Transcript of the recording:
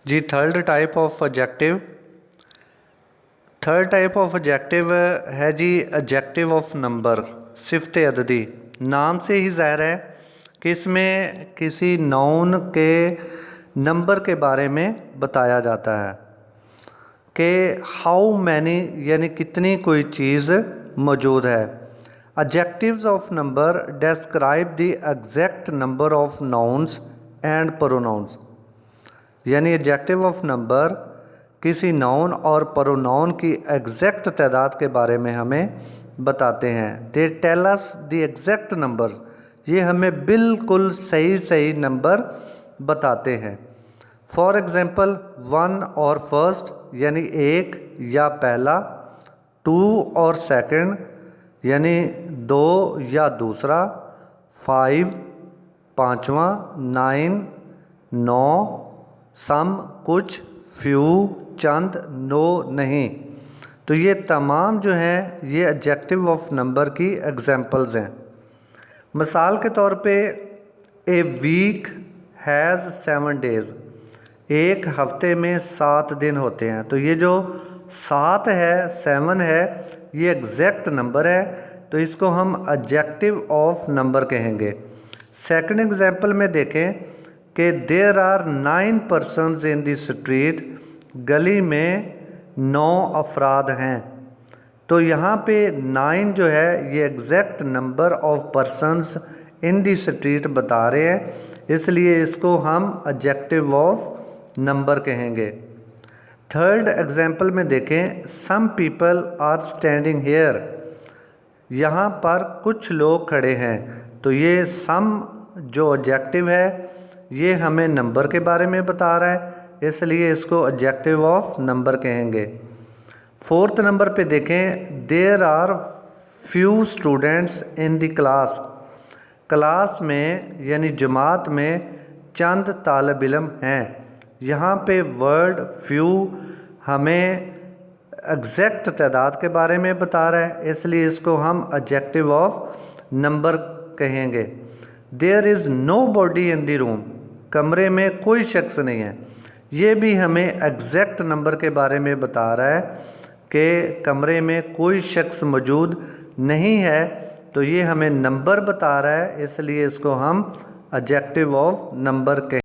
Ji third type of adjective है जी adjective of number, सिफ़त अददी। नाम से ही ज़ाहिर है कि इसमें किसी नाउन के नंबर के बारे में बताया जाता है कि हाउ मैनी यानी कितनी कोई चीज़ मौजूद है। Adjectives of number describe the exact number of nouns and pronouns, यानी एडजेक्टिव ऑफ नंबर किसी नाउन और प्रोनाउन की एग्जैक्ट तादाद के बारे में हमें बताते हैं। They tell us the exact numbers, ये हमें बिल्कुल सही नंबर बताते हैं। फॉर एग्ज़ाम्पल वन और फर्स्ट यानी एक या पहला, टू और सेकंड यानी दो या दूसरा, फाइव पाँचवा, नाइन नौ, सम कुछ, फ्यू चंद, नो नहीं। तो ये तमाम जो हैं ये एडजेक्टिव ऑफ नंबर की एग्जांपल्स हैं। मिसाल के तौर पे ए वीक हैज़ 7 डेज़, एक हफ्ते में 7 दिन होते हैं। तो ये जो 7 है 7 है ये एग्जैक्ट नंबर है, तो इसको हम एडजेक्टिव ऑफ नंबर कहेंगे। सेकंड एग्जांपल में देखें कि there are 9 persons in the street, गली में 9 अफराद हैं। तो यहाँ पे 9 जो है ये exact number of persons in the street बता रहे हैं, इसलिए इसको हम एडजेक्टिव ऑफ नंबर कहेंगे। थर्ड एग्जांपल में देखें some people are standing here, यहाँ पर कुछ लोग खड़े हैं। तो ये सम जो एडजेक्टिव है ये हमें नंबर के बारे में बता रहा है, इसलिए इसको एडजेक्टिव ऑफ नंबर कहेंगे। फोर्थ नंबर पे देखें there are few students in the class, class में यानी जमात में चंद तालिब इल्म हैं। यहाँ पे वर्ड फ्यू हमें एग्जैक्ट तादाद के बारे में बता रहा है, इसलिए इसको हम एडजेक्टिव ऑफ नंबर कहेंगे। There is nobody in the room, कमरे में कोई शख्स नहीं है, ये भी हमें एग्जैक्ट नंबर के बारे में बता रहा है कि कमरे में कोई शख्स मौजूद नहीं है। तो ये हमें नंबर बता रहा है, इसलिए इसको हम एडजेक्टिव ऑफ नंबर कहें।